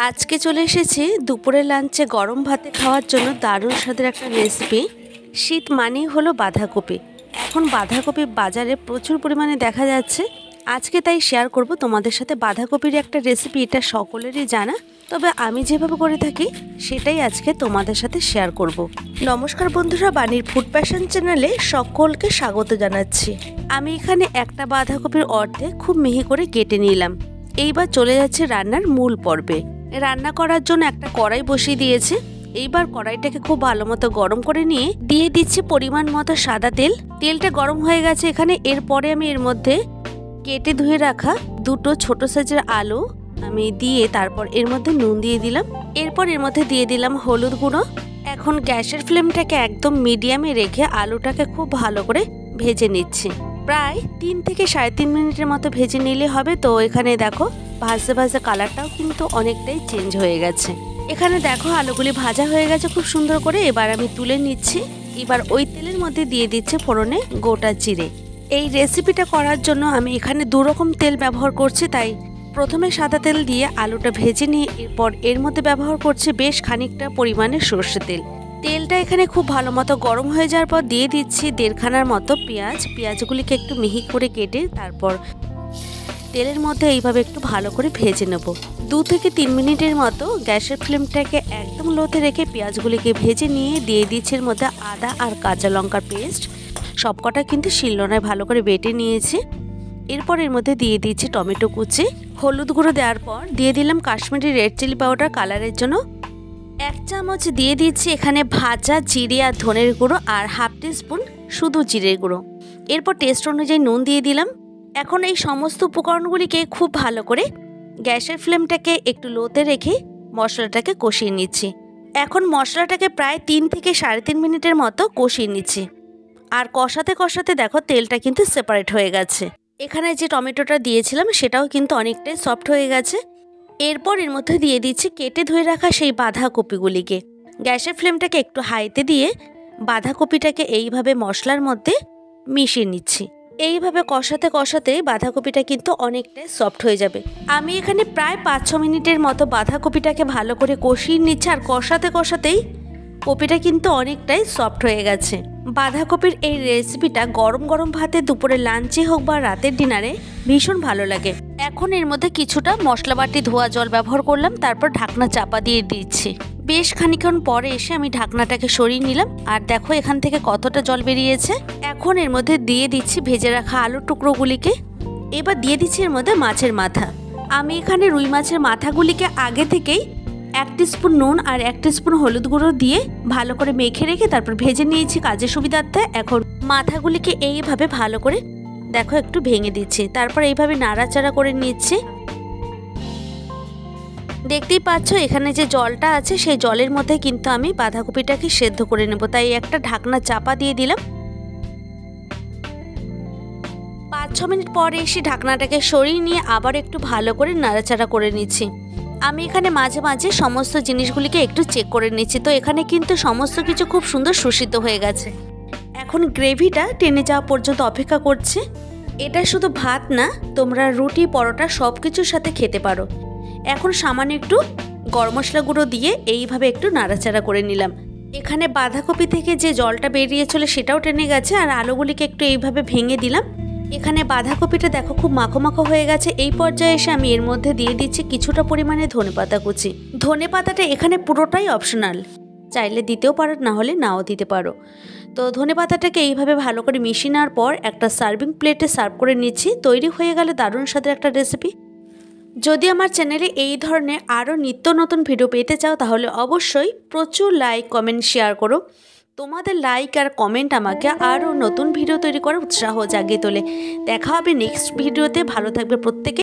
আজকে চলে এসেছি দুপুরের লাঞ্চে গরম ভাতে খাওয়ার জন্য দারুণ স্বাদের একটা রেসিপি। শীত মানেই হলো বাঁধাকপি। এখন বাঁধাকপি বাজারে প্রচুর পরিমাণে দেখা যাচ্ছে। আজকে তাই শেয়ার করব তোমাদের সাথে বাঁধাকপির একটা রেসিপি। এটা সকলেরই জানা, তবে আমি যেভাবে করে থাকি সেটাই আজকে তোমাদের সাথে শেয়ার করব। নমস্কার বন্ধুরা, বাণীর ফুড প্যাশন চ্যানেলে সকলকে স্বাগত জানাচ্ছি। আমি এখানে একটা বাঁধাকপির অর্ধেক খুব মিহি করে কেটে নিলাম। এইবার চলে যাচ্ছে রান্নার মূল পর্বে। রান্না করার জন্য একটা কড়াই বসিয়ে দিয়েছি। এইবার কড়াইটাকে খুব ভালো মতো গরম করে নিয়ে দিয়ে দিচ্ছি পরিমাণ মতো সাদা তেল। তেলটা গরম হয়ে গেছে এখানে। এরপরে আমি এর মধ্যে কেটে ধুয়ে রাখা দুটো ছোট সাইজের আলু আমি দিয়ে তারপর এর মধ্যে নুন দিয়ে দিলাম। এরপর এর মধ্যে দিয়ে দিলাম হলুদ গুঁড়ো। এখন গ্যাসের ফ্লেমটাকে একদম মিডিয়ামে রেখে আলুটাকে খুব ভালো করে ভেজে নিচ্ছি। প্রায় 3 থেকে 3.5 মিনিটের মতো ভেজে নিলে হবে। তো এখানে দেখো ভাজতে ভাজতে কালারটাও কিন্তু অনেকটাই চেঞ্জ হয়ে গেছে। এখানে দেখো আলুগুলি ভাজা হয়ে গেছে খুব সুন্দর করে। এবার আমি তুলে নিচ্ছি। এবার ওই তেলের মধ্যে দিয়ে দিচ্ছি ফোড়নে গোটা জিরে। এই রেসিপিটা করার জন্য আমি এখানে 2 রকম তেল ব্যবহার করছি। তাই প্রথমে সাদা তেল দিয়ে আলুটা ভেজে নিয়ে এরপর এর মধ্যে ব্যবহার করছি বেশ খানিকটা পরিমাণে সর্ষে তেল। তেলটা এখানে খুব ভালো মতো গরম হয়ে যাওয়ার পর দিয়ে দিচ্ছি 1.5 খানার মতো পেঁয়াজ। পেঁয়াজগুলিকে একটু মিহি করে কেটে তারপর তেলের মধ্যে এইভাবে একটু ভালো করে ভেজে নেব। 2 থেকে 3 মিনিটের মতো গ্যাসের ফ্লেমটাকে একদম লোতে রেখে পেঁয়াজগুলিকে ভেজে নিয়ে দিয়ে দিচ্ছি এর মধ্যে আদা আর কাঁচা লঙ্কার পেস্ট। সবকটা কিন্তু শিলনোড়ায় ভালো করে বেটে নিয়েছি। এরপর এর মধ্যে দিয়ে দিচ্ছি টমেটো কুচি। হলুদ গুঁড়ো দেওয়ার পর দিয়ে দিলাম কাশ্মীরি রেড চিলি পাউডার কালারের জন্য। 1 চামচ দিয়ে দিচ্ছি এখানে ভাজা জিরে আর ধনের গুঁড়ো আর 1/2 টিস্পুন শুধু জিরের গুঁড়ো। এরপর টেস্ট অনুযায়ী নুন দিয়ে দিলাম। এখন এই সমস্ত উপকরণগুলিকে খুব ভালো করে গ্যাসের ফ্লেমটাকে একটু লোতে রেখে মশলাটাকে কষিয়ে নিচ্ছি। এখন মশলাটাকে প্রায় 3 থেকে 3.5 মিনিটের মতো কষিয়ে নিচ্ছি। আর কষাতে কষাতে দেখো তেলটা কিন্তু সেপারেট হয়ে গেছে। এখানে যে টমেটোটা দিয়েছিলাম সেটাও কিন্তু অনেকটাই সফট হয়ে গেছে। এরপর এর মধ্যে দিয়ে দিচ্ছি কেটে ধুয়ে রাখা সেই বাঁধাকপিগুলিকে। গ্যাসের ফ্লেমটাকে একটু হাইতে দিয়ে বাঁধাকপিটাকে এইভাবে মশলার মধ্যে মিশিয়ে নিচ্ছি। এইভাবে কষাতে কষাতে বাঁধাকপিটা কিন্তু অনেকটাই সফট হয়ে যাবে। আমি এখানে প্রায় 5-6 মিনিটের মতো বাঁধাকপিটাকে ভালো করে কষিয়ে নিচ্ছি। আর কষাতে কষাতেই কপিটা কিন্তু অনেকটাই সফট হয়ে গেছে। বাঁধাকপির এই রেসিপিটা গরম গরম ভাতে দুপুরে লাঞ্চে হোক বা রাতের ডিনারে ভীষণ ভালো লাগে। এখন এর মধ্যে কিছুটা মশলা বাটি ধোয়া জল ব্যবহার করলাম। তারপর ঢাকনা চাপা দিয়ে দিচ্ছি। বেশ খানিকক্ষণ পরে এসে আমি ঢাকনাটাকে সরিয়ে নিলাম। আর দেখো এখান থেকে কতটা জল বেরিয়েছে। এখন এর মধ্যে দিয়ে দিচ্ছি ভেজে রাখা আলুর টুকরোগুলিকে। এবার দিয়ে দিচ্ছি এর মধ্যে মাছের মাথা। আমি এখানে রুই মাছের মাথাগুলিকে আগে থেকেই 1 টিস্পুন নুন আর 1 টিস্পুন হলুদ গুঁড়ো দিয়ে ভালো করে মেখে রেখে তারপর ভেজে নিয়েছি কাজের সুবিধার্থে। এখন মাথাগুলিকে এইভাবে ভালো করে দেখো একটু ভেঙে দিচ্ছি। তারপর এইভাবে নাড়াচাড়া করে নিচ্ছি। দেখতেই পাচ্ছ এখানে যে জলটা আছে সেই জলের মধ্যে কিন্তু আমি বাঁধাকপিটাকে সেদ্ধ করে নেব। তাই একটা ঢাকনা চাপা দিয়ে দিলাম। 5-6 মিনিট পরে এসে ঢাকনাটাকে সরিয়ে নিয়ে আবার একটু ভালো করে নাড়াচাড়া করে নিচ্ছি। আমি এখানে মাঝে মাঝে সমস্ত জিনিসগুলিকে একটু চেক করে নিচ্ছি। তো এখানে কিন্তু সমস্ত কিছু খুব সুন্দর সুসিদ্ধ হয়ে গেছে। এখন গ্রেভিটা টেনে যাওয়া পর্যন্ত অপেক্ষা করছি। এটা শুধু ভাত না, তোমরা রুটি পরোটা সব কিছুর সাথে খেতে পারো। এখন সামান্য একটু গরম মশলা গুঁড়ো দিয়ে এইভাবে একটু নাড়াচাড়া করে নিলাম। এখানে বাঁধাকপি থেকে যে জলটা বেরিয়েছিল সেটাও টেনে গেছে। আর আলুগুলিকে একটু এইভাবে ভেঙে দিলাম। এখানে বাঁধাকপিটা দেখো খুব মাখো মাখো হয়ে গেছে। এই পর্যায়ে এসে আমি এর মধ্যে দিয়ে দিচ্ছি কিছুটা পরিমাণে ধনেপাতা কুচি। ধনেপাতাটা এখানে পুরোটাই অপশনাল, চাইলে দিতেও পারো, না হলে নাও দিতে পারো। তো ধনেপাতাটাকে এইভাবে ভালো করে মিশিয়ে নেওয়ার পর একটা সার্ভিং প্লেটে সার্ভ করে নিচ্ছি। তৈরি হয়ে গেল দারুণ স্বাদের একটা রেসিপি। যদি আমার চ্যানেলে এই ধরনের আরও নিত্য নতুন ভিডিও পেতে চাও তাহলে অবশ্যই প্রচুর লাইক কমেন্ট শেয়ার করো। তোমাদের লাইক আর কমেন্ট আমাকে আরও নতুন ভিডিও তৈরি করার উৎসাহ জাগিয়ে তোলে। দেখা হবে নেক্সট ভিডিওতে। ভালো থাকবে প্রত্যেকে।